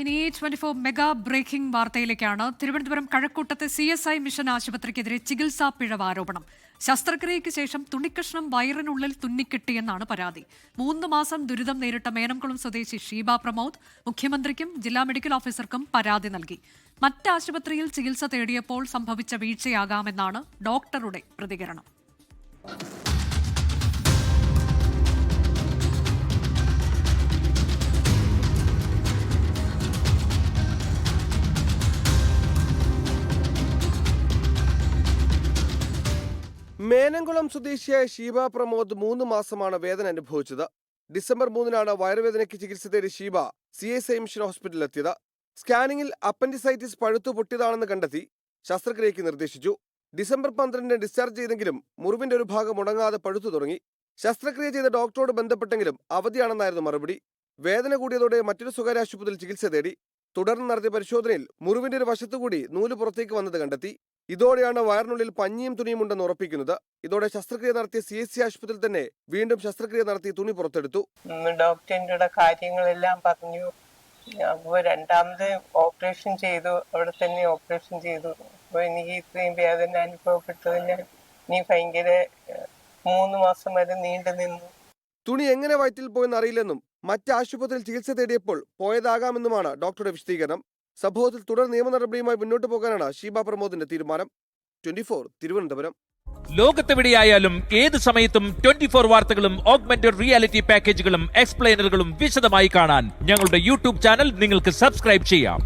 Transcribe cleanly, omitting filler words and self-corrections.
ഇനി 24 mega breaking വാർത്തയിലേക്കാണ്. തിരുവനന്തപുരം കഴക്കൂട്ടത്തെ CSI മിഷൻ ആശുപത്രിക്കെതിരെ ചികിത്സാ പിഴവ് ആരോപണം. ശസ്ത്രക്രിയയ്ക്ക് ശേഷം തുണിക്കഷ്ണം വയറിനുള്ളിൽ തുന്നിക്കെട്ടിയെന്നാണ് പരാതി. 3 മാസം ദുരിതം നേരിട്ട മേനംകുളം സ്വദേശി ഷീബ പ്രമോദ് മുഖ്യമന്ത്രിക്കും ജില്ലാ മെഡിക്കൽ ഓഫീസർക്കും പരാതി നൽകി. മറ്റ് ആശുപത്രിയിൽ ചികിത്സ തേടിയപ്പോൾ സംഭവിച്ച വീഴ്ചയാകാമെന്നാണ് ഡോക്ടറുടെ പ്രതികരണം. മേനംകുളം സ്വദേശിയായ ഷീബ പ്രമോദ് 3 മാസമാണ് വേദന അനുഭവിച്ചത്. ഡിസംബർ 3-നാണ് വയറുവേദനയ്ക്ക് ചികിത്സ തേടി ഷീബ CSI മിഷൻ ഹോസ്പിറ്റലിലെത്തിയത്. സ്കാനിങ്ങിൽ അപ്പൻഡിസൈറ്റിസ് പഴുത്തു പൊട്ടിയതാണെന്ന് കണ്ടെത്തി ശസ്ത്രക്രിയയ്ക്ക് നിർദ്ദേശിച്ചു. ഡിസംബർ 12-ന് ഡിസ്ചാർജ് ചെയ്തെങ്കിലും മുറിവിന്റെ ഒരു ഭാഗം ഉണങ്ങാതെ പഴുത്തു തുടങ്ങി. ശസ്ത്രക്രിയ ചെയ്ത ഡോക്ടറോട് ബന്ധപ്പെട്ടെങ്കിലും അവധിയാണെന്നായിരുന്നു മറുപടി. വേദന കൂടിയതോടെ മറ്റൊരു സ്വകാര്യ ആശുപത്രിയിൽ ചികിത്സ തേടി. തുടർന്ന് നടത്തിയ പരിശോധനയിൽ മുറിവിന്റെ ഒരു വശത്തുകൂടി നൂല് പുറത്തേക്ക് വന്നത് കണ്ടെത്തി. ഇതോടെയാണ് വയറിനുള്ളിൽ പഞ്ഞിയും തുണിയും ഉണ്ടെന്ന് ഉറപ്പിക്കുന്നത്. ഇതോടെ ശസ്ത്രക്രിയ നടത്തിയ CSI ആശുപത്രിയിൽ തന്നെ വീണ്ടും ശസ്ത്രക്രിയ നടത്തി തുണി പുറത്തെടുത്തു. ഡോക്ടറിന്റെ കാര്യങ്ങളെല്ലാം പറഞ്ഞു. അപ്പോൾ രണ്ടാമത് ഓപ്പറേഷൻ ചെയ്തു, അവിടെ തന്നെ ഓപ്പറേഷൻ ചെയ്തു. അപ്പോൾ എനിക്ക് ഇത്രയും വേദന അനുഭവപ്പെട്ടതിന് നീ ഭയങ്കര 3 മാസം വരെ നീണ്ടു നിന്നു. തുണി എങ്ങനെ വയറ്റിൽ പോയെന്ന് അറിയില്ലെന്നും മറ്റ് ആശുപത്രിയിൽ ചികിത്സ തേടിയപ്പോൾ പോയതാകാമെന്നുമാണ് ഡോക്ടറുടെ വിശദീകരണം. സംഭവത്തിൽ തുടർ നിയമ നടപടിയുമായി മുന്നോട്ട് പോകാനാണ് ഷീബ പ്രമോദിന്റെ തീരുമാനം. 24 തിരുവനന്തപുരം. ലോകത്തെവിടെയായാലും ഏത് സമയത്തും 24 വാർത്തകളും ഓഗ്മെന്റഡ് റിയാലിറ്റി പാക്കേജുകളും എക്സ്പ്ലെയിനറുകളും വിശദമായി കാണാൻ ഞങ്ങളുടെ YouTube ചാനൽ നിങ്ങൾക്ക് സബ്സ്ക്രൈബ് ചെയ്യാം.